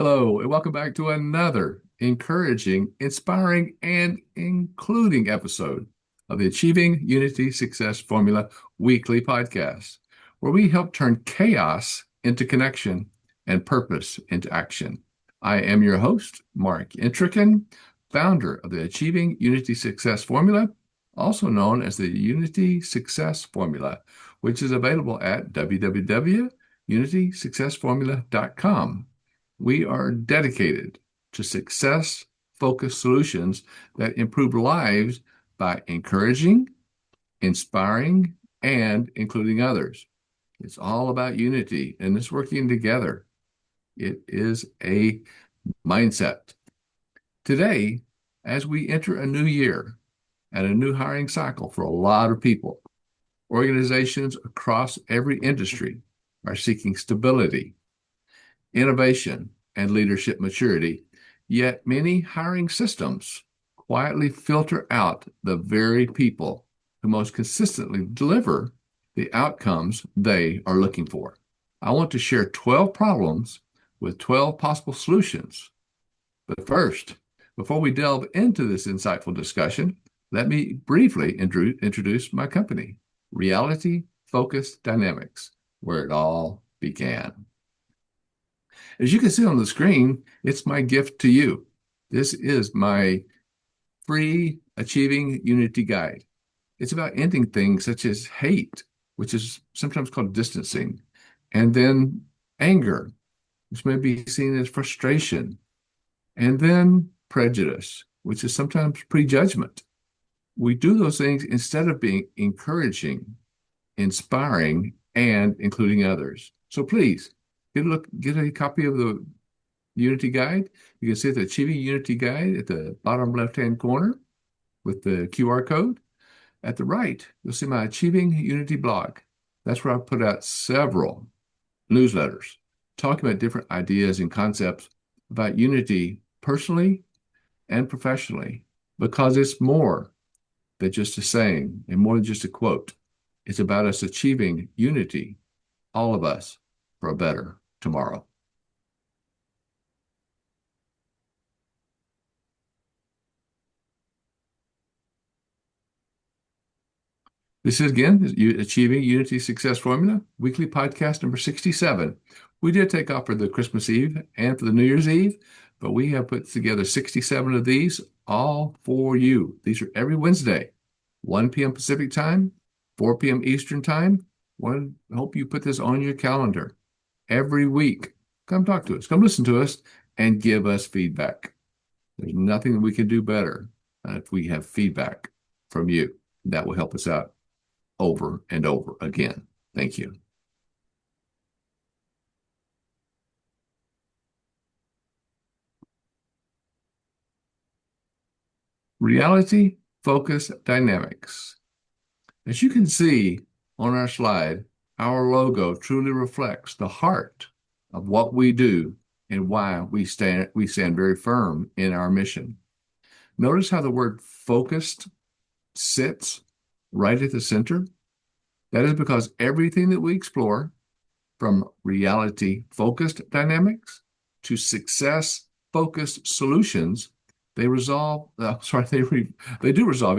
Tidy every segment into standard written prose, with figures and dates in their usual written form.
Hello, and welcome back to another encouraging, inspiring, and including episode of the Achieving Unity Success Formula weekly podcast, where we help turn chaos into connection and purpose into action. I am your host, Mark Entrekin, founder of the Achieving Unity Success Formula, also known as the Unity Success Formula, which is available at www.unitysuccessformula.com. We are dedicated to success-focused solutions that improve lives by encouraging, inspiring, and including others. It's all about unity and this working together. It is a mindset. Today, as we enter a new year and a new hiring cycle for a lot of people, organizations across every industry are seeking stability, innovation, and leadership maturity, yet many hiring systems quietly filter out the very people who most consistently deliver the outcomes they are looking for. I want to share 12 problems with 12 possible solutions. But first, before we delve into this insightful discussion, let me briefly introduce my company, Reality Focused Dynamics, where it all began. As you can see on the screen, it's my gift to you. This is my free Achieving Unity Guide. It's about ending things such as hate, which is sometimes called distancing, and then anger, which may be seen as frustration, and then prejudice, which is sometimes prejudgment. We do those things instead of being encouraging, inspiring, and including others. So please, get a copy of the Unity Guide. You can see the Achieving Unity Guide at the bottom left-hand corner with the QR code. At the right, you'll see my Achieving Unity blog. That's where I put out several newsletters talking about different ideas and concepts about unity personally and professionally, because it's more than just a saying and more than just a quote. It's about us achieving unity, all of us, for a better tomorrow. This is again Achieving Unity Success Formula, weekly podcast number 67. We did take off for the Christmas Eve and for the New Year's Eve, but we have put together 67 of these all for you. These are every Wednesday, 1 p.m. Pacific time, 4 p.m. Eastern time. I hope you put this on your calendar every week. Come talk to us, come listen to us, and give us feedback. There's nothing that we can do better if we have feedback from you. That will help us out over and over again. Thank you. Reality focus dynamics. As you can see on our slide, our logo truly reflects the heart of what we do and why we stand very firm in our mission. Notice how the word focused sits right at the center. That is because everything that we explore, from reality-focused dynamics to success-focused solutions, they do resolve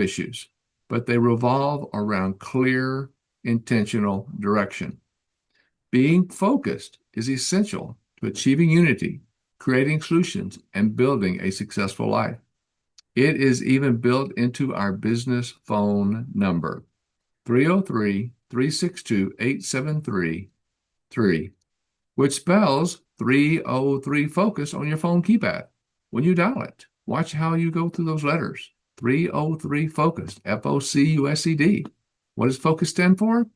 issues, but they revolve around clear, intentional direction. Being focused is essential to achieving unity, creating solutions, and building a successful life. It is even built into our business phone number, 303-362-8733, which spells 303 focus on your phone keypad when you dial it. Watch how you go through those letters. 303 focused, FOCUSED. What does focus stand for?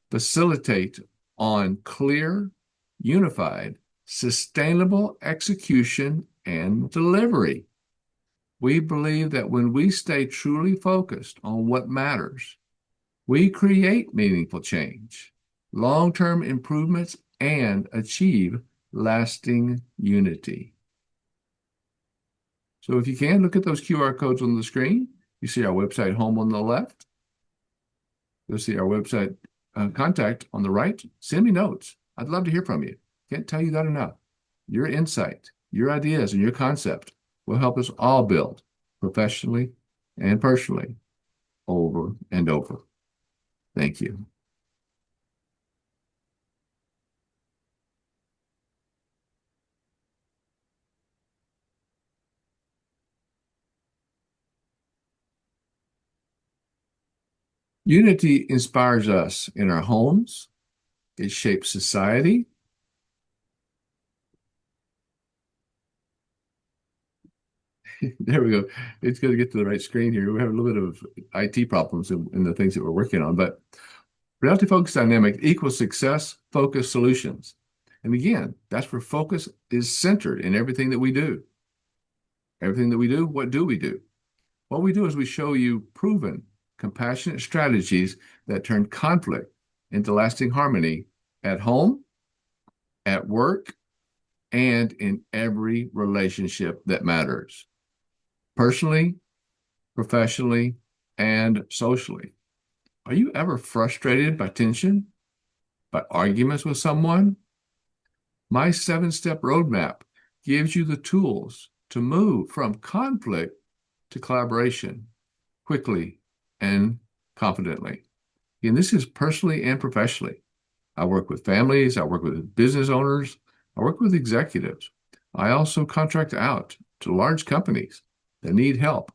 Facilitate on clear, unified, sustainable execution and delivery. We believe that when we stay truly focused on what matters, we create meaningful change, long-term improvements, and achieve lasting unity. So if you can, look at those QR codes on the screen. You see our website home on the left. You'll see our website contact on the right. Send me notes. I'd love to hear from you. Can't tell you that enough. Your insight, Your ideas and your concept will help us all build professionally and personally over and over. Thank you. Unity inspires us in our homes. It shapes society. There we go. It's going to get to the right screen here. We have a little bit of IT problems in the things that we're working on, but reality focused dynamic equals success focused solutions. And again, that's where focus is centered in everything that we do. Everything that we do, what do we do? What we do is we show you proven, compassionate strategies that turn conflict into lasting harmony at home, at work, and in every relationship that matters, personally, professionally, and socially. Are you ever frustrated by tension, by arguments with someone? My 7-step roadmap gives you the tools to move from conflict to collaboration quickly and confidently. And this is personally and professionally. I work with families, I work with business owners, I work with executives. I also contract out to large companies that need help,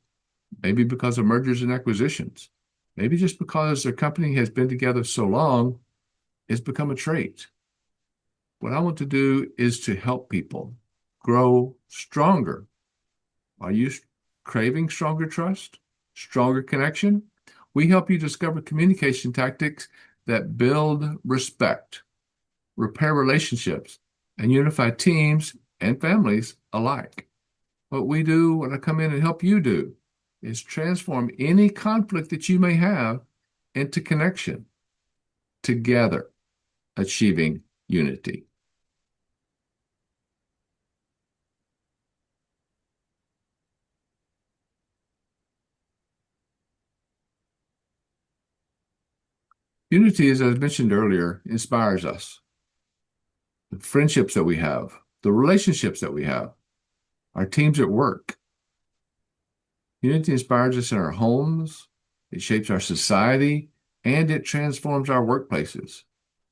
maybe because of mergers and acquisitions, maybe just because their company has been together so long, it's become a trait. What I want to do is to help people grow stronger. Are you craving stronger trust, stronger connection? We help you discover communication tactics that build respect, repair relationships, and unify teams and families alike. What we do, what I come in and help you do, is transform any conflict that you may have into connection, together achieving unity. Unity, as I mentioned earlier, inspires us. The friendships that we have, the relationships that we have, our teams at work. Unity inspires us in our homes, it shapes our society, and it transforms our workplaces.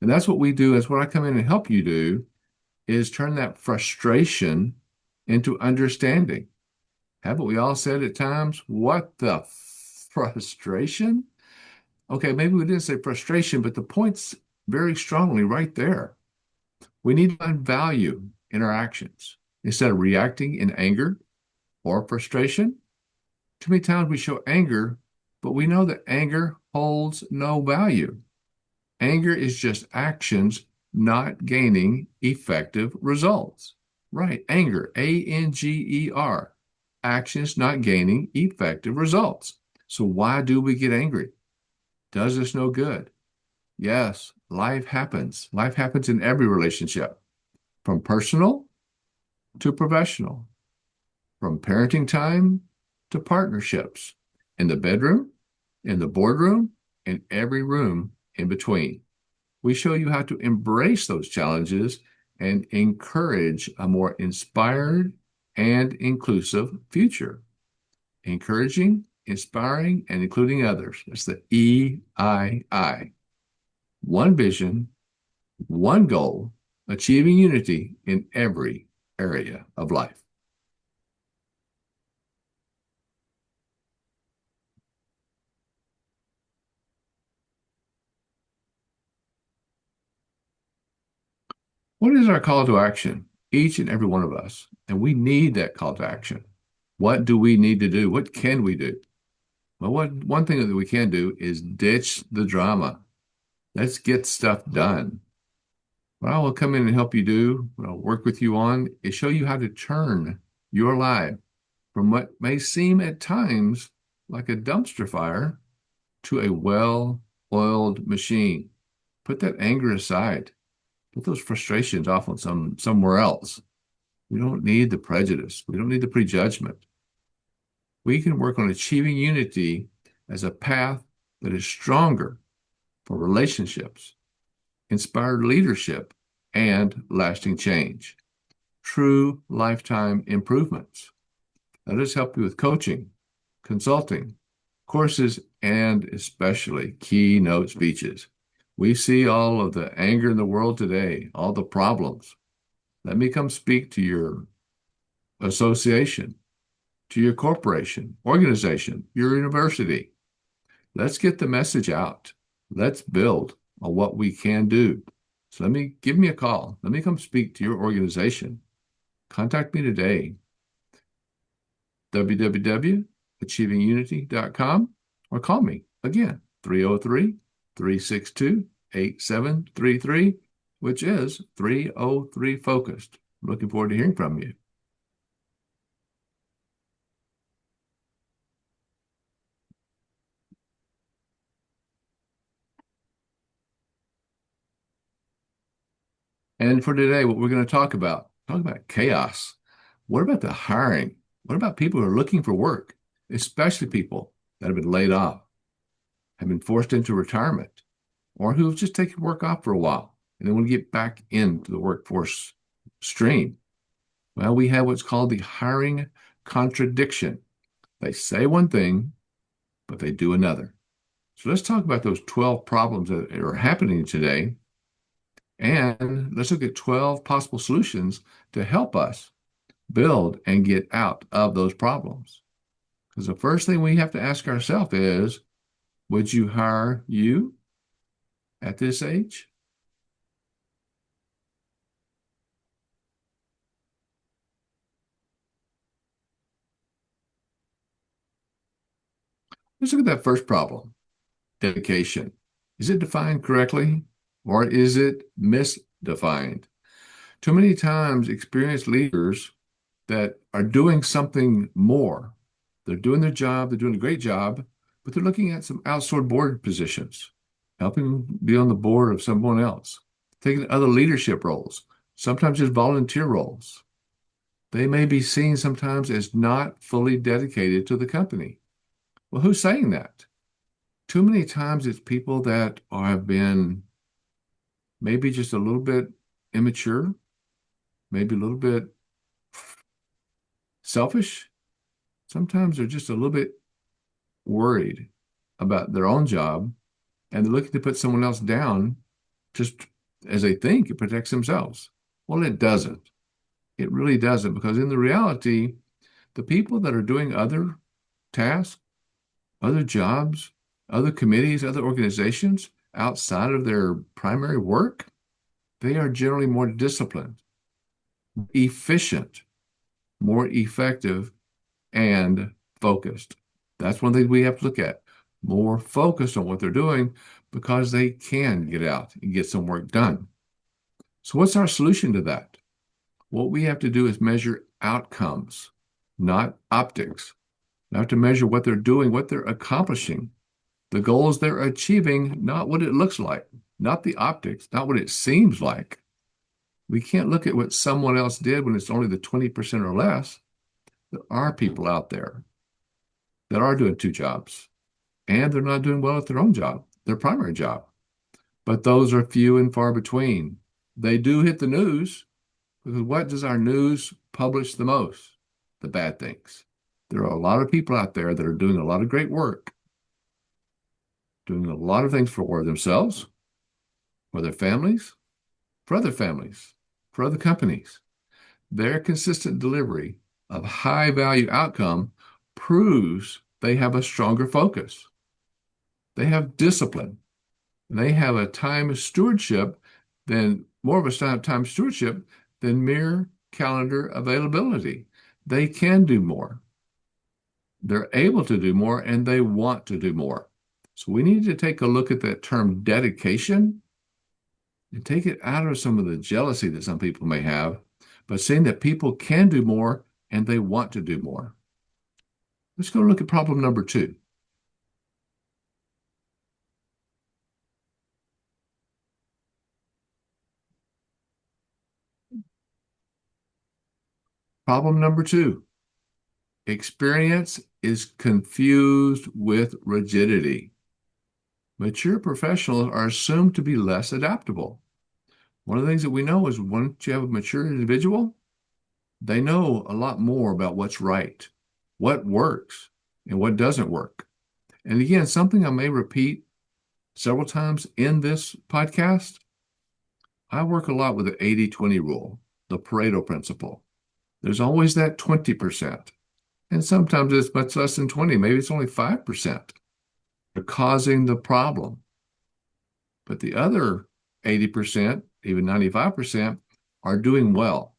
And that's what we do. That's what I come in and help you do, is turn that frustration into understanding. Haven't we all said at times, what the frustration? Okay, maybe we didn't say frustration, but the point's very strongly right there. We need to find value in our actions instead of reacting in anger or frustration. Too many times we show anger, but we know that anger holds no value. Anger is just actions not gaining effective results. Right, anger, Anger, actions not gaining effective results. So why do we get angry? Does us no good? Yes, life happens. Life happens in every relationship, from personal to professional, from parenting time to partnerships, in the bedroom, in the boardroom, in every room in between. We show you how to embrace those challenges and encourage a more inspired and inclusive future. Encouraging, inspiring, and including others. That's the EII. One vision, one goal, achieving unity in every area of life. What is our call to action? Each and every one of us. And we need that call to action. What do we need to do? What can we do? Well, one thing that we can do is ditch the drama. Let's get stuff done. What I will come in and help you do, what I'll work with you on, is show you how to turn your life from what may seem at times like a dumpster fire to a well-oiled machine. Put that anger aside. Put those frustrations off on somewhere else. We don't need the prejudice. We don't need the prejudgment. We can work on achieving unity as a path that is stronger for relationships, inspired leadership, and lasting change. true lifetime improvements. Let us help you with coaching, consulting, courses, and especially keynote speeches. We see all of the anger in the world today, all the problems. Let me come speak to your association, to your corporation, organization, your university. Let's get the message out. Let's build on what we can do. So give me a call. Let me come speak to your organization. Contact me today, www.achievingunity.com, or call me again, 303-362-8733, which is 303 Focused. Looking forward to hearing from you. And for today, what we're going to talk about chaos. What about the hiring? What about people who are looking for work, especially people that have been laid off, have been forced into retirement, or who've just taken work off for a while and then want to get back into the workforce stream? Well, we have what's called the hiring contradiction. They say one thing, but they do another. So let's talk about those 12 problems that are happening today. And let's look at 12 possible solutions to help us build and get out of those problems. Because the first thing we have to ask ourselves is, would you hire you at this age? Let's look at that first problem, dedication. Is it defined correctly or is it misdefined? Too many times, experienced leaders that are doing something more, they're doing their job, they're doing a great job, but they're looking at some outsourced board positions, helping be on the board of someone else, taking other leadership roles, sometimes just volunteer roles. They may be seen sometimes as not fully dedicated to the company. Well, who's saying that? Too many times it's people that have been maybe just a little bit immature, maybe a little bit selfish. Sometimes they're just a little bit worried about their own job and they're looking to put someone else down just as they think it protects themselves. Well, it doesn't. It really doesn't, because in the reality, the people that are doing other tasks, other jobs, other committees, other organizations outside of their primary work, they are generally more disciplined, efficient, more effective, and focused. That's one thing we have to look at. More focused on what they're doing because they can get out and get some work done. So what's our solution to that? What we have to do is measure outcomes, not optics. We have to measure what they're doing, what they're accomplishing, the goals they're achieving, not what it looks like, not the optics, not what it seems like. We can't look at what someone else did when it's only the 20% or less. There are people out there that are doing two jobs and they're not doing well at their own job, their primary job. But those are few and far between. They do hit the news because what does our news publish the most? The bad things. There are a lot of people out there that are doing a lot of great work, doing a lot of things for themselves, for their families, for other families, for other companies. Their consistent delivery of high value outcome proves they have a stronger focus. They have discipline. And they have a time stewardship more of a time stewardship than mere calendar availability. They can do more. They're able to do more and they want to do more. So we need to take a look at that term dedication and take it out of some of the jealousy that some people may have, but saying that people can do more and they want to do more. Let's go look at problem number 2. Problem number 2. Experience is confused with rigidity. Mature professionals are assumed to be less adaptable. One of the things that we know is once you have a mature individual, They know a lot more about what's right, what works, and what doesn't work. And again, something I may repeat several times in this podcast, I work a lot with the 80-20 rule, the Pareto principle. There's always that 20%. And sometimes it's much less than 20. Maybe it's only 5%. They're causing the problem. But the other 80%, even 95%, are doing well.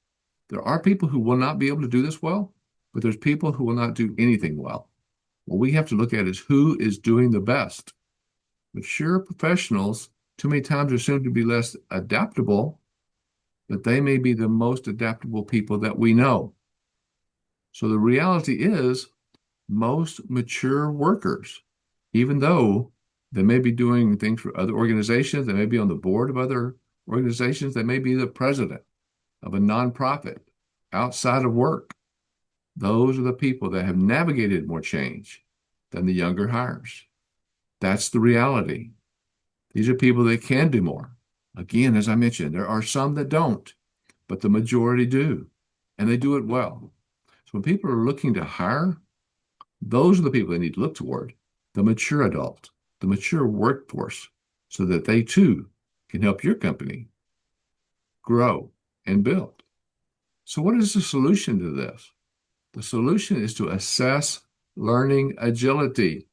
There are people who will not be able to do this well, but there's people who will not do anything well. What we have to look at is who is doing the best. Mature professionals, too many times, are assumed to be less adaptable, but they may be the most adaptable people that we know. So the reality is, most mature workers, even though they may be doing things for other organizations, they may be on the board of other organizations, they may be the president of a nonprofit outside of work. Those are the people that have navigated more change than the younger hires. That's the reality. These are people that can do more. Again, as I mentioned, there are some that don't, but the majority do, and they do it well. So when people are looking to hire, those are the people they need to look toward, the mature adult, the mature workforce, so that they too can help your company grow and build. So what is the solution to this? The solution is to assess learning agility,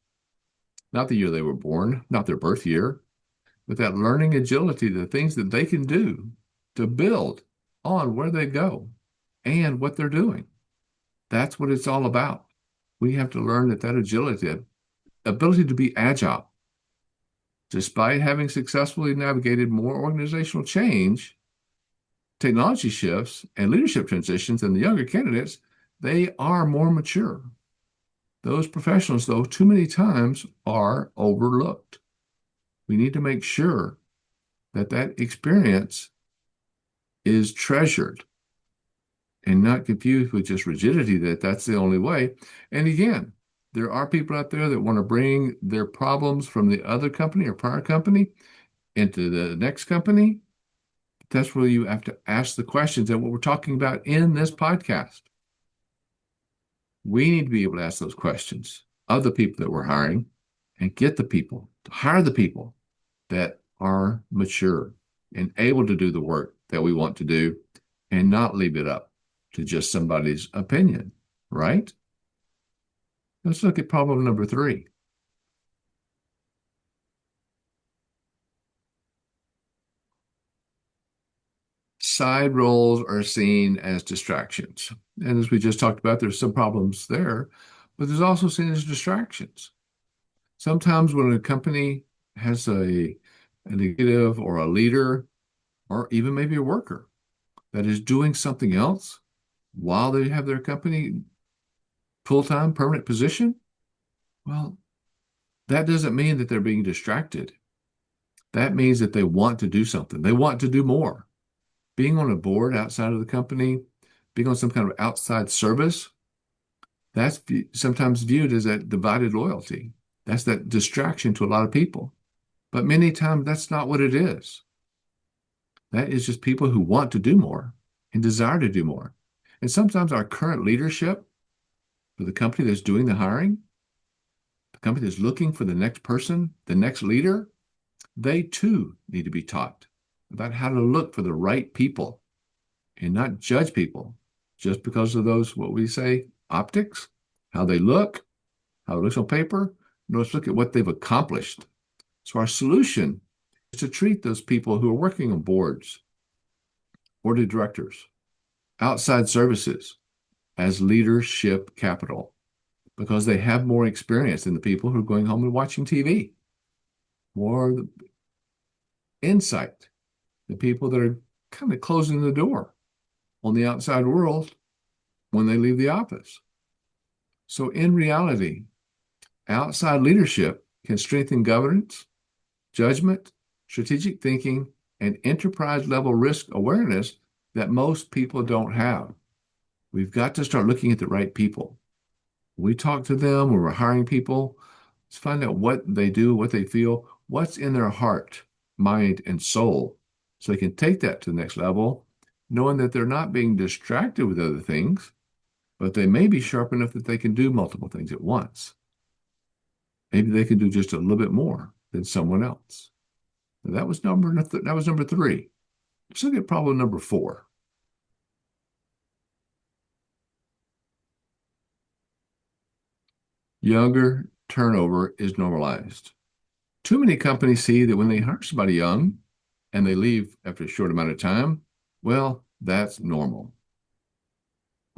not the year they were born, not their birth year, but that learning agility, the things that they can do to build on where they go and what they're doing. That's what it's all about. We have to learn that agility, that ability to be agile, despite having successfully navigated more organizational change, technology shifts, and leadership transitions than the younger candidates, they are more mature. Those professionals, though, too many times are overlooked. We need to make sure that experience is treasured and not confused with just rigidity, that's the only way. And again, there are people out there that want to bring their problems from the other company or prior company into the next company. That's where you have to ask the questions and what we're talking about in this podcast. We need to be able to ask those questions of the people that we're hiring and get the people to hire the people that are mature and able to do the work that we want to do and not leave it up to just somebody's opinion, right? Let's look at problem number 3. Side roles are seen as distractions. And as we just talked about, there's some problems there, but there's also seen as distractions. Sometimes when a company has an executive or a leader, or even maybe a worker that is doing something else while they have their company full-time permanent position, well, that doesn't mean that they're being distracted. That means that they want to do something. They want to do more. Being on a board outside of the company, being on some kind of outside service, that's sometimes viewed as that divided loyalty. That's that distraction to a lot of people. But many times that's not what it is. That is just people who want to do more and desire to do more. And sometimes our current leadership for the company that's doing the hiring, the company that's looking for the next person, the next leader, they too need to be taught about how to look for the right people and not judge people just because of those, what we say, optics, how they look, how it looks on paper. No, let's look at what they've accomplished. So our solution is to treat those people who are working on boards, board of directors, outside services as leadership capital because they have more experience than the people who are going home and watching TV, more insight, the people that are kind of closing the door on the outside world when they leave the office. So in reality, outside leadership can strengthen governance, judgment, strategic thinking, and enterprise level risk awareness that most people don't have. We've got to start looking at the right people. When we talk to them, when we're hiring people, let's find out what they do, what they feel, what's in their heart, mind, and soul, so they can take that to the next level, knowing that they're not being distracted with other things, but they may be sharp enough that they can do multiple things at once. Maybe they can do just a little bit more than someone else. And that was number three. Let's look at problem number four. Younger turnover is normalized. Too many companies see that when they hire somebody young and they leave after a short amount of time, well, that's normal.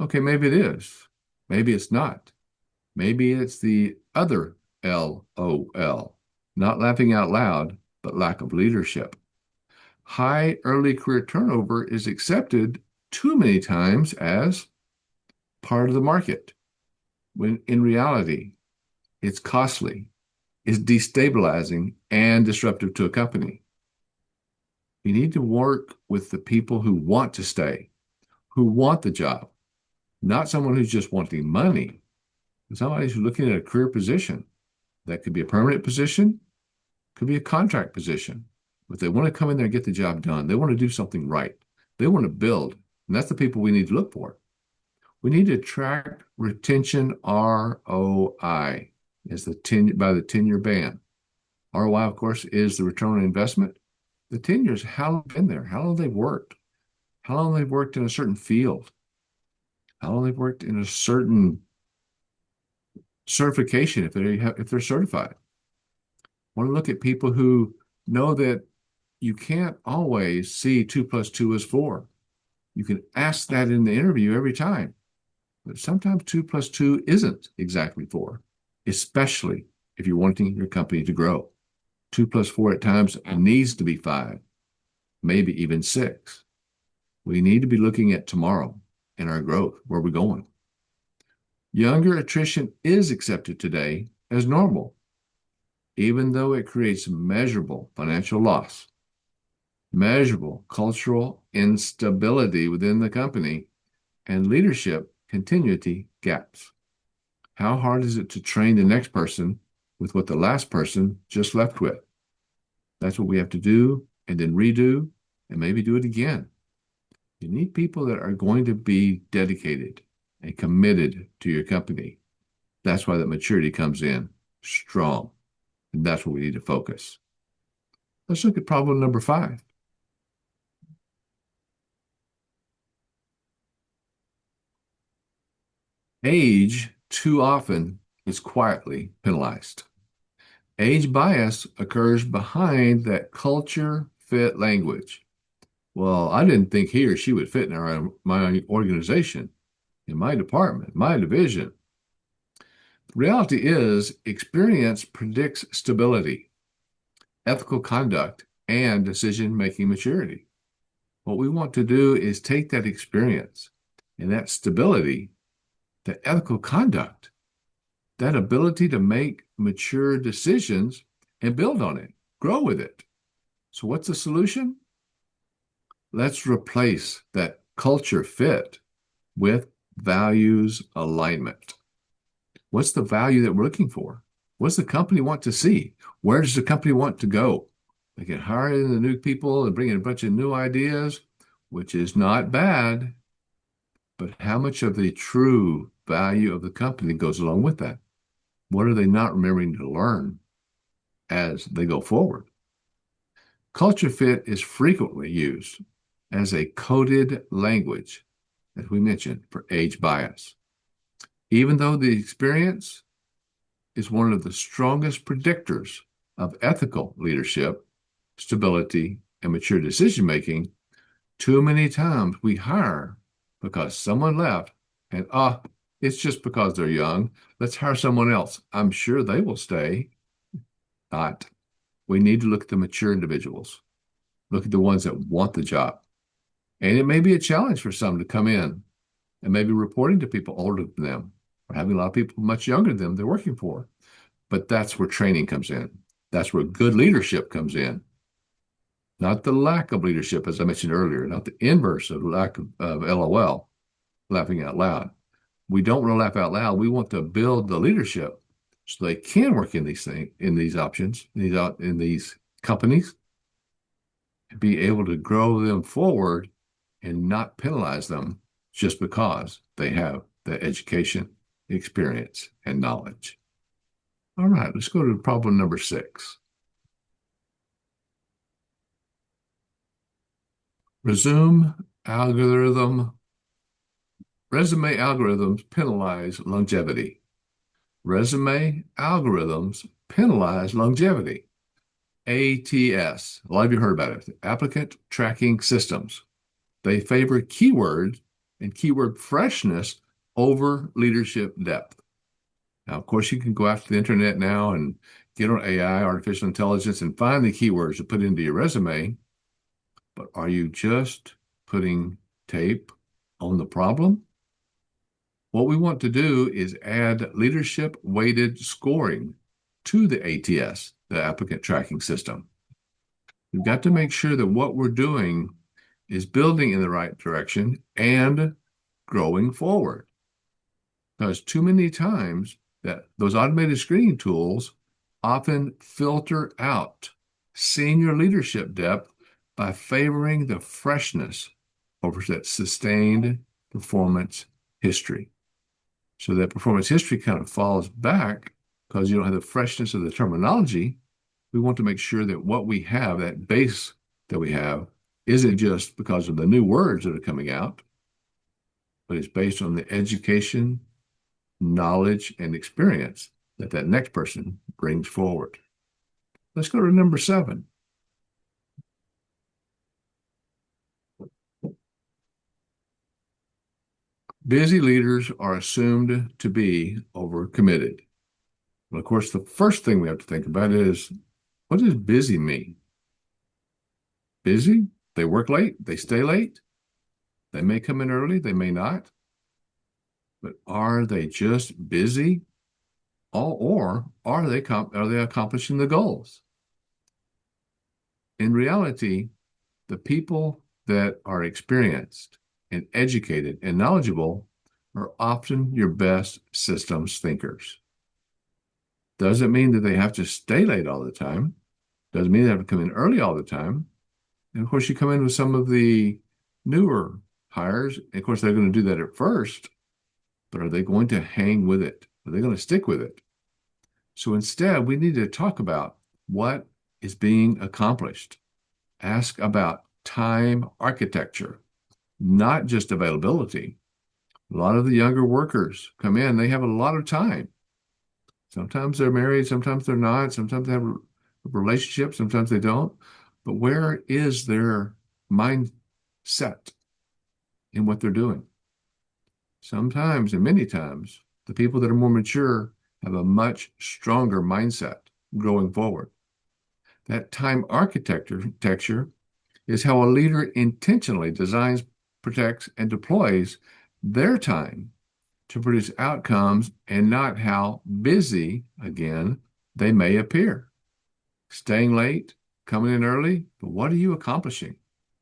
Okay, maybe it is. Maybe it's not. Maybe it's the other LOL, not laughing out loud, but lack of leadership. High early career turnover is accepted too many times as part of the market, when in reality, it's costly, it's destabilizing, and disruptive to a company. You need to work with the people who want to stay, who want the job, not someone who's just wanting money. Somebody who's looking at a career position. That could be a permanent position, could be a contract position. But they want to come in there and get the job done. They want to do something right. They want to build. And that's the people we need to look for. We need to track retention ROI as by the 10-year band. ROI, of course, is the return on investment. The 10 years, how long they've been there, how long they've worked, how long they've worked in a certain field, how long they've worked in a certain certification if they're certified. I want to look at people who know that you can't always see 2 plus 2 is 4. You can ask that in the interview every time, but sometimes 2 plus 2 isn't exactly 4, especially if you're wanting your company to grow. 2 plus 4 at times needs to be 5, maybe even 6. We need to be looking at tomorrow and our growth, where we're going. Younger attrition is accepted today as normal, even though it creates measurable financial loss, measurable cultural instability within the company, and leadership continuity gaps. How hard is it to train the next person with what the last person just left with? That's what we have to do, and then redo, and maybe do it again. You need people that are going to be dedicated and committed to your company. That's why the maturity comes in strong. And that's what we need to focus. Let's look at problem number 5. Age too often is quietly penalized. Age bias occurs behind that culture fit language. Well, I didn't think he or she would fit in my organization, in my department, my division. The reality is, experience predicts stability, ethical conduct, and decision-making maturity. What we want to do is take that experience and that stability, the ethical conduct, that ability to make mature decisions and build on it, grow with it. So what's the solution? Let's replace that culture fit with values alignment. What's the value that we're looking for? What's the company want to see? Where does the company want to go? They can hire in the new people and bring in a bunch of new ideas, which is not bad, but how much of the true value of the company goes along with that? What are they not remembering to learn as they go forward? Culture fit is frequently used as a coded language, as we mentioned, for age bias. Even though the experience is one of the strongest predictors of ethical leadership, stability, and mature decision-making, too many times we hire because someone left and, it's just because they're young. Let's hire someone else. I'm sure they will stay. Not. We need to look at the mature individuals, look at the ones that want the job. And it may be a challenge for some to come in and maybe reporting to people older than them or having a lot of people much younger than them they're working for. But that's where training comes in. That's where good leadership comes in. Not the lack of leadership, as I mentioned earlier, not the inverse of lack of LOL, laughing out loud. We don't want to laugh out loud. We want to build the leadership so they can work in these things, in these options, in these companies, and be able to grow them forward and not penalize them just because they have the education, experience, and knowledge. All right, let's go to problem number 6. Resume algorithm. Resume algorithms penalize longevity. Resume algorithms penalize longevity. ATS. A lot of you heard about it. Applicant tracking systems. They favor keywords and keyword freshness over leadership depth. Now, of course, you can go after the internet now and get on AI, artificial intelligence, and find the keywords to put into your resume. But are you just putting tape on the problem? What we want to do is add leadership weighted scoring to the ATS, the applicant tracking system. We've got to make sure that what we're doing is building in the right direction and growing forward. Because too many times that those automated screening tools often filter out senior leadership depth by favoring the freshness over that sustained performance history. So that performance history kind of falls back because you don't have the freshness of the terminology. We want to make sure that what we have, that base that we have, isn't just because of the new words that are coming out, but it's based on the education, knowledge, and experience that that next person brings forward. Let's go to number 7. Busy leaders are assumed to be overcommitted. Well, of course, the first thing we have to think about is, what does busy mean? Busy? They work late, they stay late, they may come in early, they may not. But are they just busy? Or are they accomplishing the goals? In reality, the people that are experienced and educated and knowledgeable are often your best systems thinkers. Doesn't mean that they have to stay late all the time. Doesn't mean they have to come in early all the time. And of course, you come in with some of the newer hires. And of course, they're going to do that at first, but are they going to hang with it? Are they going to stick with it? So instead, we need to talk about what is being accomplished. Ask about time architecture, not just availability. A lot of the younger workers come in, they have a lot of time. Sometimes they're married, sometimes they're not, sometimes they have a relationship, sometimes they don't. But where is their mindset in what they're doing? Sometimes, and many times, the people that are more mature have a much stronger mindset going forward. That time architecture is how a leader intentionally designs, protects, and deploys their time to produce outcomes and not how busy, again, they may appear. Staying late, coming in early, but what are you accomplishing?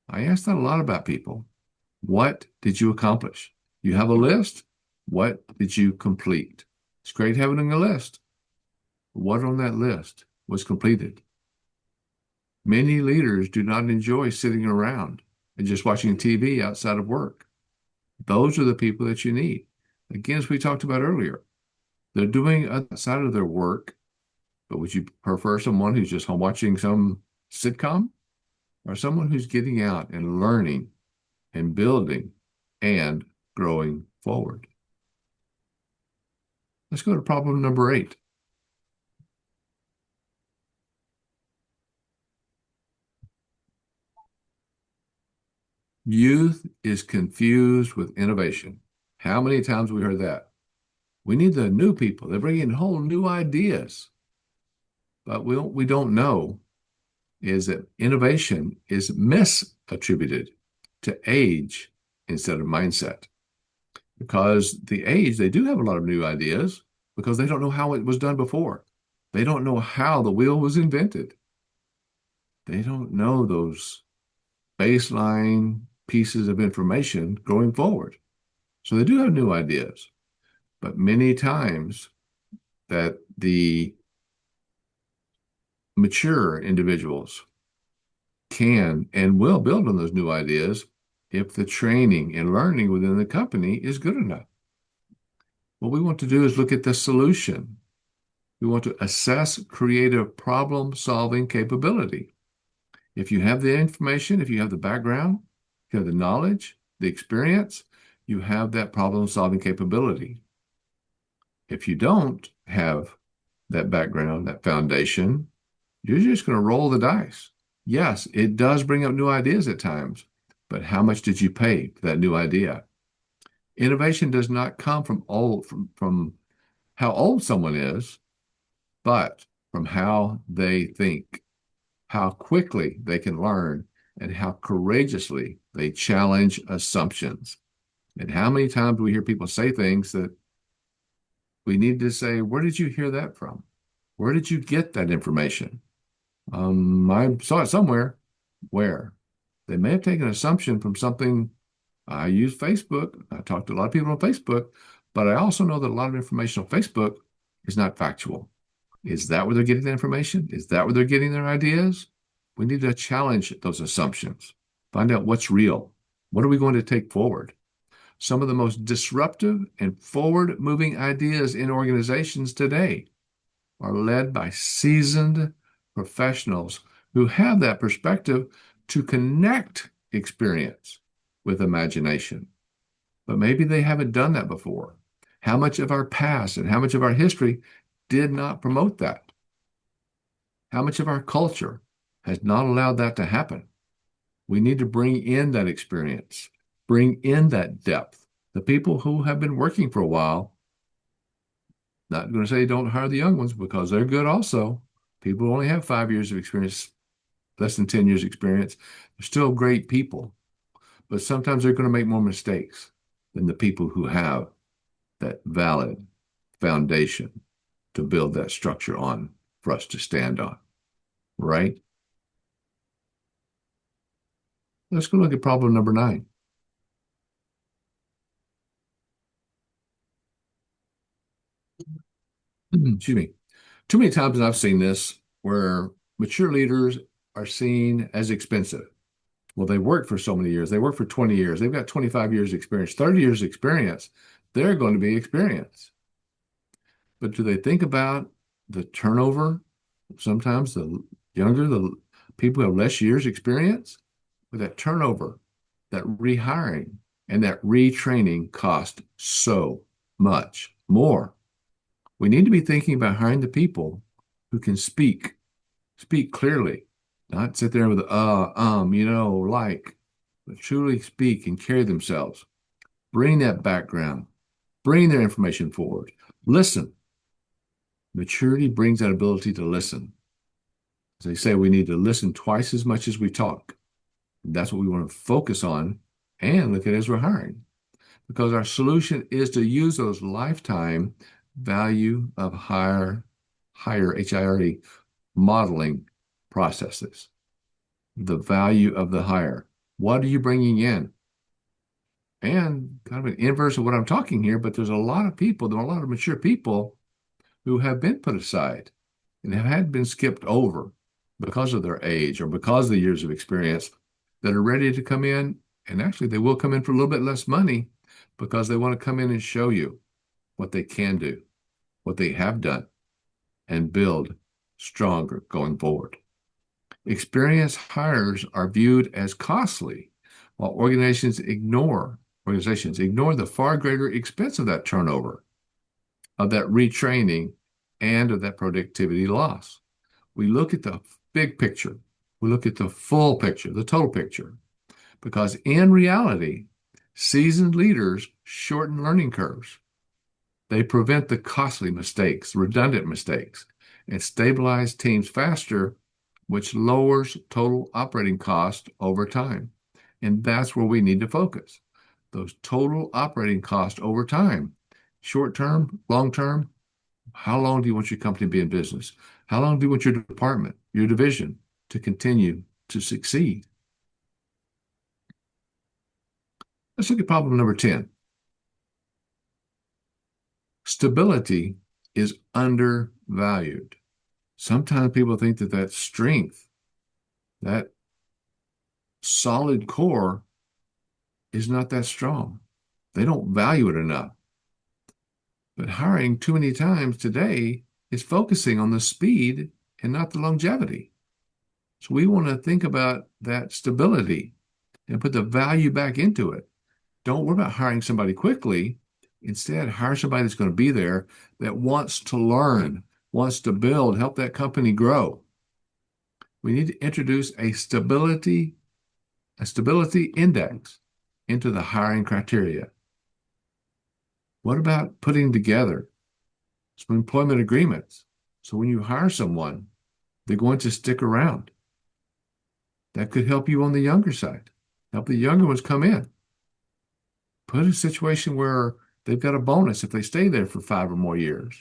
I ask that a lot about people. What did you accomplish? You have a list. What did you complete? It's great having a list. What on that list was completed? Many leaders do not enjoy sitting around and just watching TV outside of work. Those are the people that you need. Again, as we talked about earlier, they're doing outside of their work, but would you prefer someone who's just home watching some sitcom or someone who's getting out and learning and building and growing forward? Let's go to problem number 8. Youth is confused with innovation. How many times have we heard that? We need the new people. They're bringing whole new ideas. But we don't know is that innovation is misattributed to age instead of mindset. Because the age, they do have a lot of new ideas because they don't know how it was done before. They don't know how the wheel was invented. They don't know those baseline pieces of information going forward. So they do have new ideas, but many times that the mature individuals can and will build on those new ideas if the training and learning within the company is good enough. What we want to do is look at the solution. We want to assess creative problem-solving capability. If you have the information, if you have the background, if you have the knowledge, the experience, you have that problem-solving capability. If you don't have that background, that foundation, you're just going to roll the dice. Yes, it does bring up new ideas at times, but how much did you pay for that new idea? Innovation does not come from how old someone is, but from how they think, how quickly they can learn, and how courageously they challenge assumptions. And how many times we hear people say things that we need to say, where did you hear that from? Where did you get that information? I saw it somewhere. Where? They may have taken an assumption from something. I use Facebook. I talk to a lot of people on Facebook, but I also know that a lot of information on Facebook is not factual. Is that where they're getting the information? Is that where they're getting their ideas? We need to challenge those assumptions, find out what's real. What are we going to take forward? Some of the most disruptive and forward-moving ideas in organizations today are led by seasoned professionals who have that perspective to connect experience with imagination. But maybe they haven't done that before. How much of our past and how much of our history did not promote that? How much of our culture has not allowed that to happen? We need to bring in that experience, bring in that depth. The people who have been working for a while, not going to say don't hire the young ones because they're good also. People who only have 5 years of experience, less than 10 years experience. They're still great people, but sometimes they're going to make more mistakes than the people who have that valid foundation to build that structure on for us to stand on, right? Let's go look at problem number 9. Excuse me. Too many times I've seen this where mature leaders are seen as expensive. Well, they worked for so many years. They worked for 20 years. They've got 25 years experience, 30 years experience. They're going to be experienced. But do they think about the turnover? Sometimes the younger, the people who have less years experience, with that turnover, that rehiring, and that retraining cost so much more. We need to be thinking about hiring the people who can speak clearly, not sit there with like, but truly speak and carry themselves. Bring that background, bring their information forward. Listen. Maturity brings that ability to listen. As they say, we need to listen twice as much as we talk. That's what we want to focus on and look at as we're hiring. Because our solution is to use those lifetime value of hire, HIRE, modeling processes. The value of the hire. What are you bringing in? And kind of an inverse of what I'm talking here, but there's a lot of people, there are a lot of mature people who have been put aside and have been skipped over because of their age or because of the years of experience that are ready to come in. And actually, they will come in for a little bit less money because they want to come in and show you what they can do, what they have done, and build stronger going forward. Experienced hires are viewed as costly, while organizations ignore the far greater expense of that turnover, of that retraining, and of that productivity loss. We look at the big picture. We look at the full picture, the total picture, because in reality, seasoned leaders shorten learning curves. They prevent the costly mistakes, redundant mistakes, and stabilize teams faster, which lowers total operating cost over time. And that's where we need to focus. Those total operating costs over time, short term, long term. How long do you want your company to be in business? How long do you want your department, your division to continue to succeed? Let's look at problem number 10. Stability is undervalued. Sometimes people think that that strength, that solid core is not that strong. They don't value it enough. But hiring too many times today is focusing on the speed and not the longevity. So we want to think about that stability and put the value back into it. Don't worry about hiring somebody quickly. Instead, hire somebody that's going to be there that wants to learn, wants to build, help that company grow. We need to introduce a stability index into the hiring criteria. What about putting together some employment agreements? So when you hire someone, they're going to stick around. That could help you on the younger side, help the younger ones come in. Put a situation where they've got a bonus if they stay there for 5 or more years.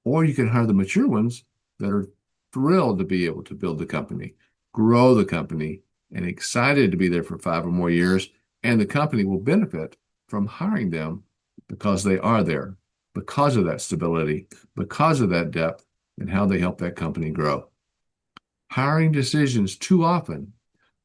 Or you can hire the mature ones that are thrilled to be able to build the company, grow the company, and excited to be there for 5 or more years. And the company will benefit from hiring them because they are there, because of that stability, because of that depth, and how they help that company grow. Hiring decisions too often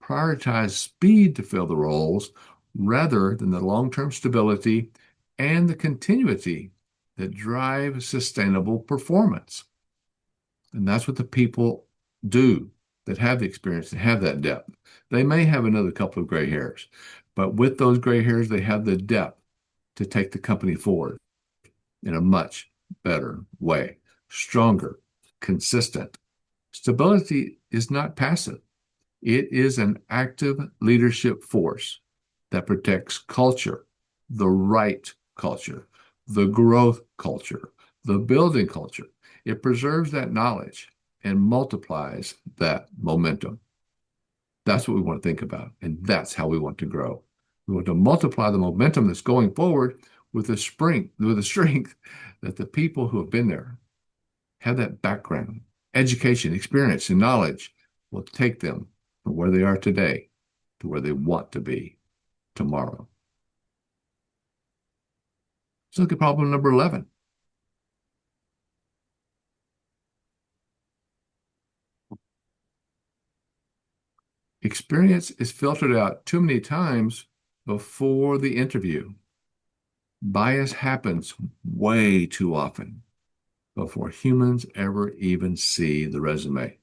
prioritize speed to fill the roles rather than the long-term stability and the continuity that drive sustainable performance. And that's what the people do that have the experience and have that depth. They may have another couple of gray hairs, but with those gray hairs, they have the depth to take the company forward in a much better way, stronger, consistent. Stability is not passive. It is an active leadership force that protects culture, the right culture, the growth culture, the building culture. It preserves that knowledge and multiplies that momentum. That's what we want to think about, and that's how we want to grow. We want to multiply the momentum that's going forward with the strength that the people who have been there have that background, education, experience, and knowledge will take them from where they are today to where they want to be tomorrow. Let's look at problem number 11. Experience is filtered out too many times before the interview. Bias happens way too often before humans ever even see the resume.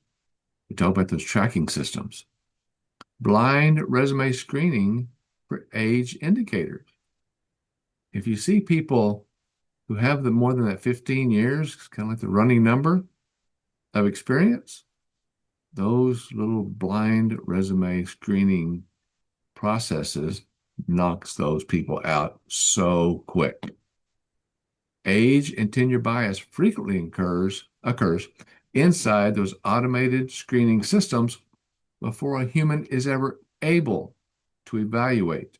We talk about those tracking systems. Blind resume screening for age indicators. If you see people who have the more than that 15 years, kind of like the running number of experience, those little blind resume screening processes knocks those people out so quick. Age and tenure bias frequently occurs inside those automated screening systems before a human is ever able to evaluate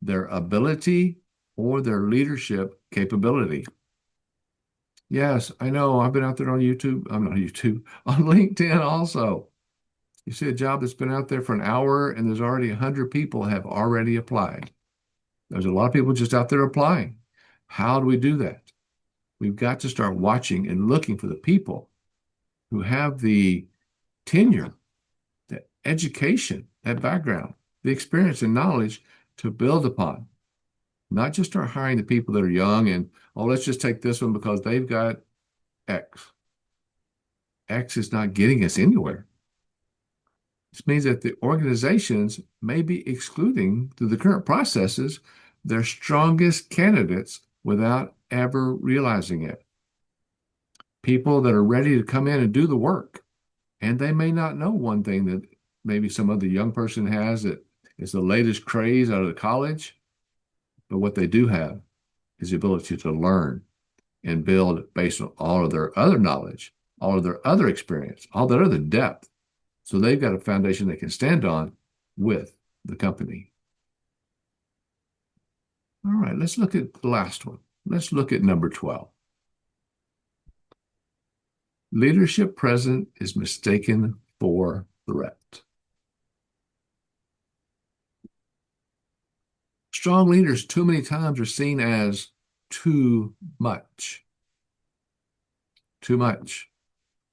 their ability or their leadership capability. Yes, I know. I've been out there on YouTube. I'm not YouTube, on LinkedIn also. You see a job that's been out there for an hour and there's already 100 people have already applied. There's a lot of people just out there applying. How do we do that? We've got to start watching and looking for the people who have the tenure, the education, that background, the experience and knowledge to build upon. Not just start hiring the people that are young and, oh, let's just take this one because they've got X. X is not getting us anywhere. This means that the organizations may be excluding, through the current processes, their strongest candidates without ever realizing it. People that are ready to come in and do the work. And they may not know one thing that maybe some other young person has that is the latest craze out of the college. But what they do have is the ability to learn and build based on all of their other knowledge, all of their other experience, all their other depth. So they've got a foundation they can stand on with the company. All right, let's look at the last one. Let's look at number 12. Leadership present is mistaken for threat. Strong leaders too many times are seen as too much. Too much.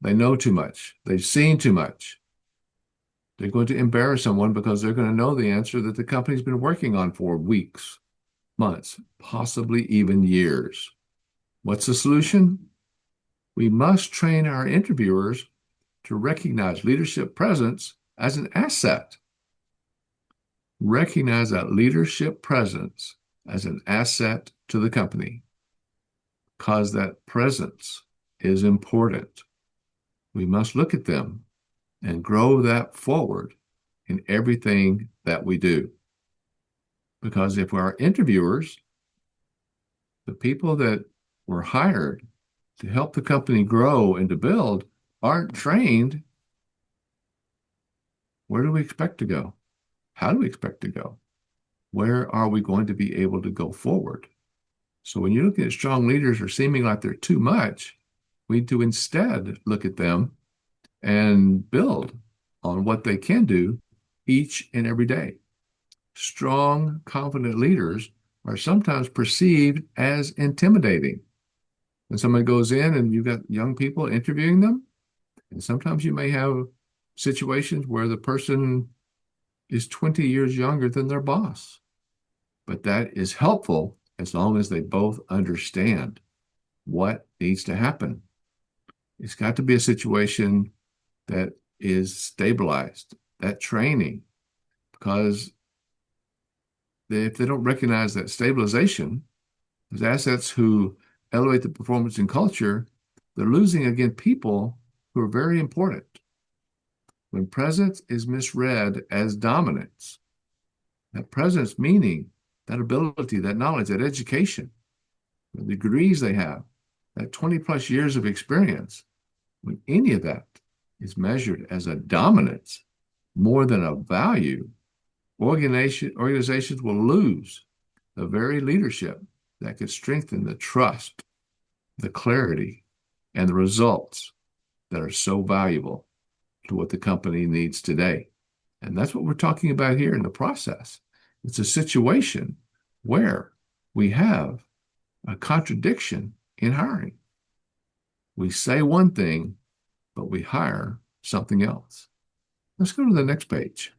They know too much. They've seen too much. They're going to embarrass someone because they're going to know the answer that the company's been working on for weeks, months, possibly even years. What's the solution? We must train our interviewers to recognize leadership presence as an asset. Recognize that leadership presence as an asset to the company because that presence is important. We must look at them and grow that forward in everything that we do. Because if our interviewers, the people that were hired to help the company grow and to build, aren't trained, where do we expect to go? How do we expect to go? Where are we going to be able to go forward? So when you're looking at strong leaders are seeming like they're too much, we need to instead look at them and build on what they can do each and every day. Strong, confident leaders are sometimes perceived as intimidating. When someone goes in and you've got young people interviewing them, and sometimes you may have situations where the person is 20 years younger than their boss. But that is helpful as long as they both understand what needs to happen. It's got to be a situation that is stabilized, that training, because if they don't recognize that stabilization, those assets who elevate the performance and culture, they're losing again people who are very important. When presence is misread as dominance, that presence meaning that ability, that knowledge, that education, the degrees they have, that 20 plus years of experience, when any of that is measured as a dominance more than a value, organizations will lose the very leadership that could strengthen the trust, the clarity, and the results that are so valuable to what the company needs today. And that's what we're talking about here in the process. It's a situation where we have a contradiction in hiring. We say one thing, but we hire something else. Let's go to the next page.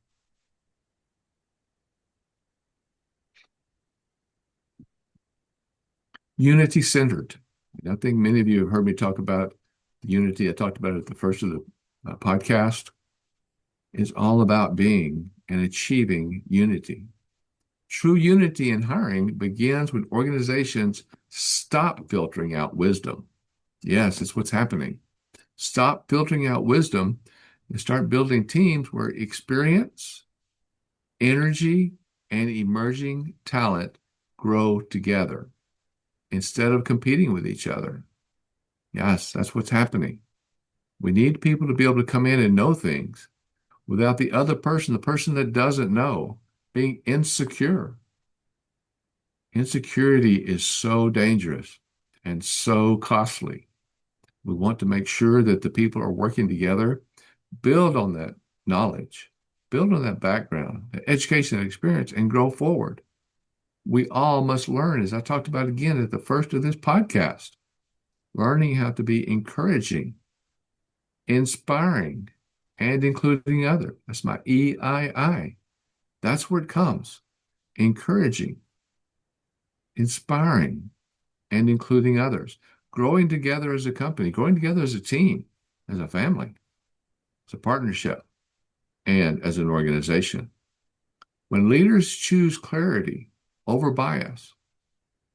Unity centered. I think many of you have heard me talk about unity. I talked about it at the first of the podcast. It's all about being and achieving unity. True unity in hiring begins when organizations stop filtering out wisdom. Yes, it's what's happening. Stop filtering out wisdom and start building teams where experience, energy, and emerging talent grow together instead of competing with each other. Yes, that's what's happening. We need people to be able to come in and know things without the other person, the person that doesn't know, being insecure. Insecurity is so dangerous and so costly. We want to make sure that the people are working together, build on that knowledge, build on that background, that education and experience, and grow forward. We all must learn, as I talked about again at the first of this podcast, learning how to be encouraging, inspiring, and including others. That's my EII. That's where it comes. Encouraging, inspiring, and including others. Growing together as a company, growing together as a team, as a family, as a partnership, and as an organization. When leaders choose clarity over bias,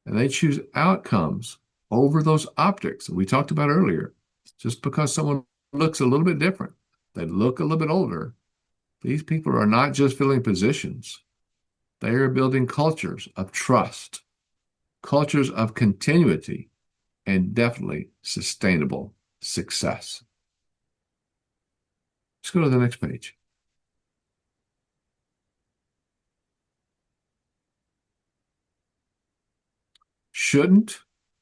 and they choose outcomes over those optics that we talked about earlier, just because someone looks a little bit different, they look a little bit older, these people are not just filling positions. They are building cultures of trust, cultures of continuity, and definitely sustainable success. Let's go to the next page. Shouldn't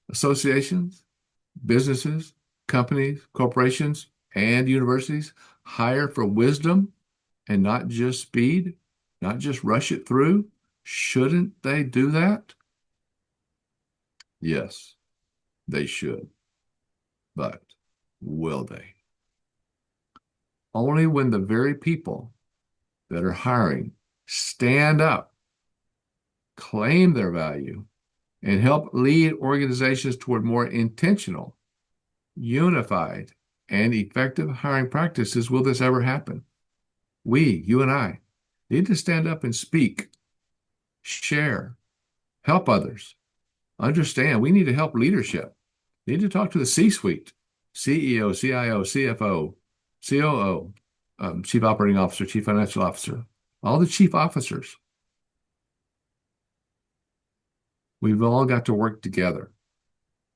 associations, businesses, companies, corporations, and universities hire for wisdom and not just speed, not just rush it through? Shouldn't they do that? Yes, they should. But will they? Only when the very people that are hiring stand up, claim their value, and help lead organizations toward more intentional, unified, and effective hiring practices, will this ever happen? You and I, need to stand up and speak, share, help others, understand. We need to help leadership. We need to talk to the C-suite, CEO, CIO, CFO, COO, Chief Operating Officer, Chief Financial Officer, all the chief officers. We've all got to work together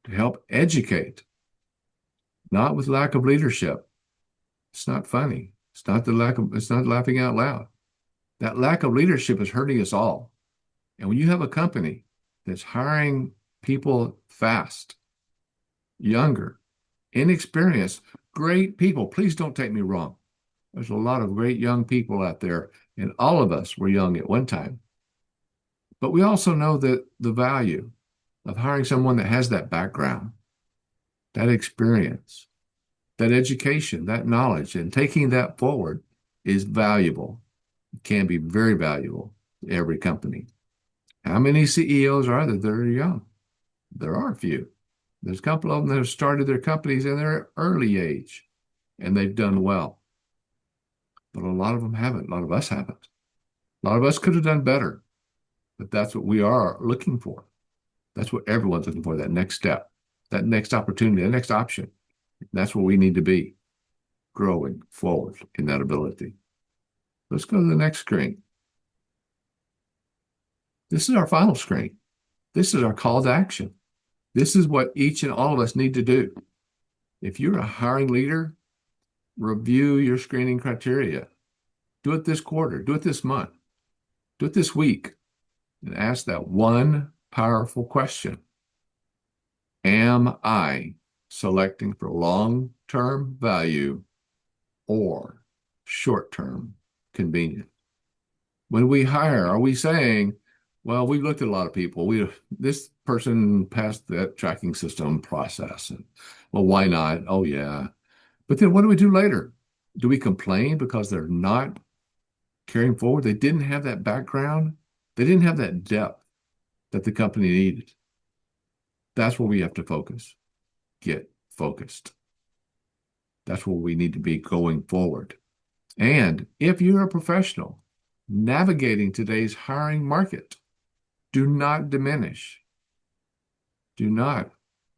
to help educate, not with lack of leadership. It's not funny. It's not laughing out loud. That lack of leadership is hurting us all. And when you have a company that's hiring people fast, younger, inexperienced, great people, please don't take me wrong. There's a lot of great young people out there, and all of us were young at one time. But we also know that the value of hiring someone that has that background, that experience, that education, that knowledge, and taking that forward is valuable. It can be very valuable to every company. How many CEOs are there that are young? There are a few. There's a couple of them that have started their companies in their early age, and they've done well. But a lot of them haven't. A lot of us haven't. A lot of us could have done better, but that's what we are looking for. That's what everyone's looking for, that next step, that next opportunity, that next option. That's where we need to be, growing forward in that ability. Let's go to the next screen. This is our final screen. This is our call to action. This is what each and all of us need to do. If you're a hiring leader, review your screening criteria. Do it this quarter, do it this month, do it this week, and ask that one powerful question. Am I selecting for long-term value or short-term convenience? When we hire, are we saying, well, we've looked at a lot of people. This person passed that tracking system process. And, well, why not? Oh, yeah. But then what do we do later? Do we complain because they're not carrying forward? They didn't have that background. They didn't have that depth that the company needed. That's where we have to focus. Get focused. That's where we need to be going forward. And if you're a professional navigating today's hiring market, do not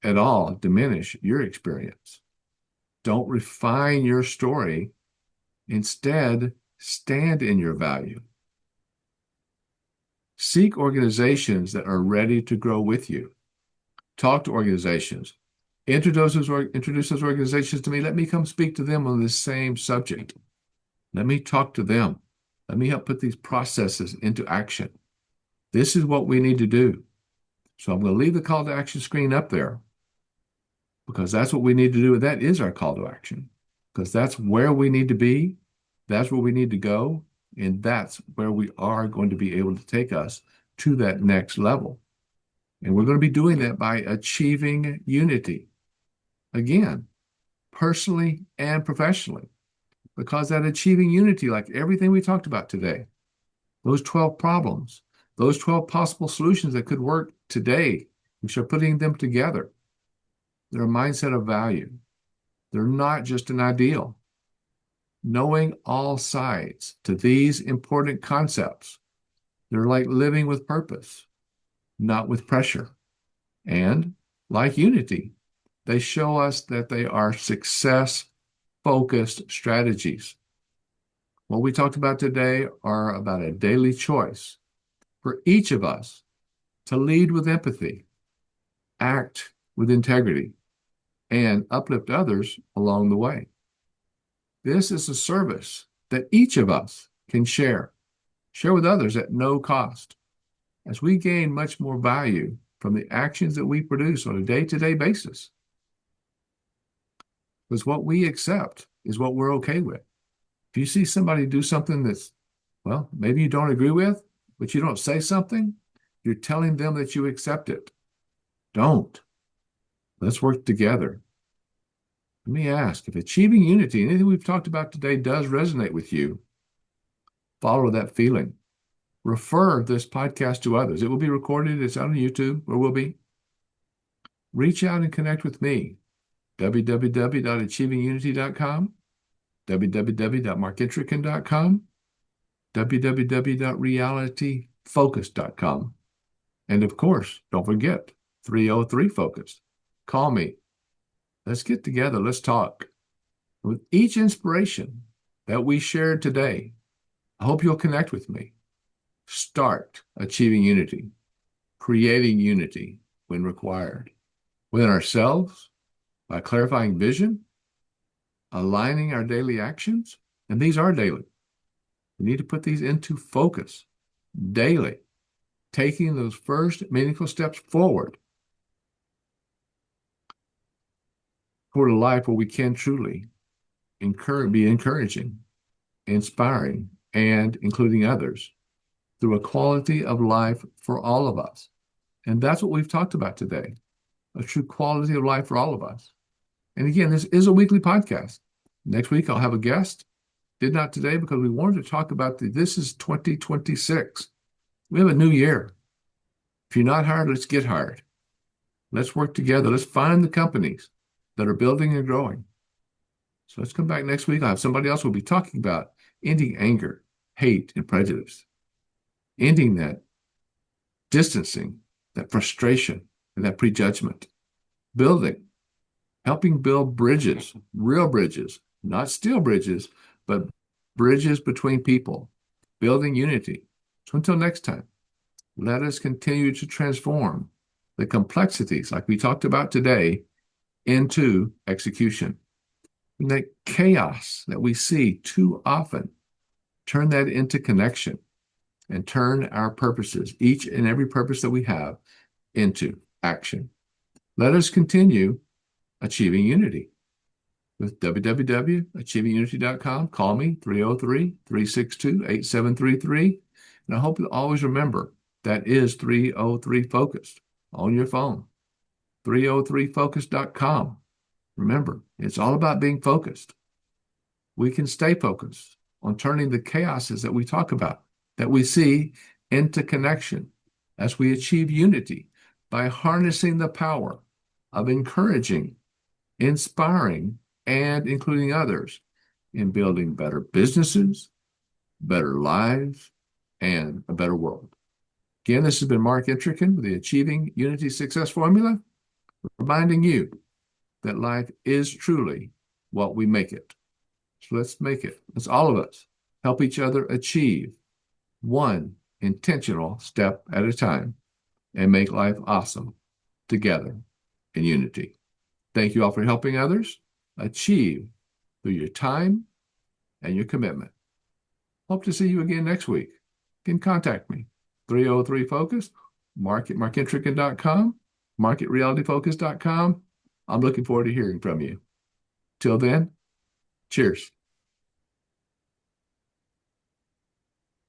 at all diminish your experience. Don't refine your story. Instead, stand in your value. Seek organizations that are ready to grow with you. Talk to organizations. Introduce those organizations to me. Let me come speak to them on the same subject. Let me talk to them. Let me help put these processes into action. This is what we need to do. So I'm going to leave the call to action screen up there because that's what we need to do. And that is our call to action because that's where we need to be. That's where we need to go. And that's where we are going to be able to take us to that next level. And we're going to be doing that by achieving unity. Again, personally and professionally. Because that achieving unity, like everything we talked about today, those 12 problems, those 12 possible solutions that could work today, we start putting them together. They're a mindset of value. They're not just an ideal. Knowing all sides to these important concepts, they're like living with purpose, not with pressure. And like unity, they show us that they are success-focused strategies. What we talked about today are about a daily choice for each of us to lead with empathy, act with integrity, and uplift others along the way. This is a service that each of us can share with others at no cost, as we gain much more value from the actions that we produce on a day-to-day basis. Because what we accept is what we're okay with. If you see somebody do something that's, well, maybe you don't agree with, but you don't say something, you're telling them that you accept it. Don't. Let's work together. Let me ask, if achieving unity, anything we've talked about today does resonate with you, Follow that feeling. Refer this podcast to others. It will be recorded. It's on YouTube, or will be. Reach out and connect with me. www.achievingunity.com, www.markentrekin.com, www.realityfocus.com. And of course, don't forget 303 Focus. Call me. Let's get together. Let's talk. With each inspiration that we shared today, I hope you'll connect with me. Start achieving unity, creating unity when required within ourselves by clarifying vision, aligning our daily actions, and these are daily. We need to put these into focus daily, taking those first meaningful steps forward toward a life where we can truly be encouraging, inspiring, and including others through a quality of life for all of us. And that's what we've talked about today, a true quality of life for all of us. And again, this is a weekly podcast. Next week, I'll have a guest. Did not today because we wanted to talk about this is 2026. We have a new year. If you're not hired, let's get hired. Let's work together. Let's find the companies that are building and growing. So let's come back next week. I'll have somebody else who will be talking about ending anger, hate, and prejudice, ending that distancing, that frustration, and that prejudgment, helping build bridges, real bridges, not steel bridges, but bridges between people, building unity. So until next time, let us continue to transform the complexities, like we talked about today, into execution. And that chaos that we see too often, turn that into connection and turn our purposes, each and every purpose that we have, into action. Let us continue achieving unity with www.achievingunity.com. Call me 303-362-8733. And I hope you always remember that is 303 Focused on your phone. 303focus.com. Remember, it's all about being focused. We can stay focused on turning the chaoses that we talk about, that we see, into connection as we achieve unity by harnessing the power of encouraging, inspiring, and including others in building better businesses, better lives, and a better world. Again, this has been Mark Entrekin with the Achieving Unity Success Formula, reminding you that life is truly what we make it. So let's make it. Let's all of us help each other achieve one intentional step at a time and make life awesome together in unity. Thank you all for helping others achieve through your time and your commitment. Hope to see you again next week. You can contact me, 303 Focus, markentrekin.com, marketrealityfocus.com. I'm looking forward to hearing from you. Till then, cheers.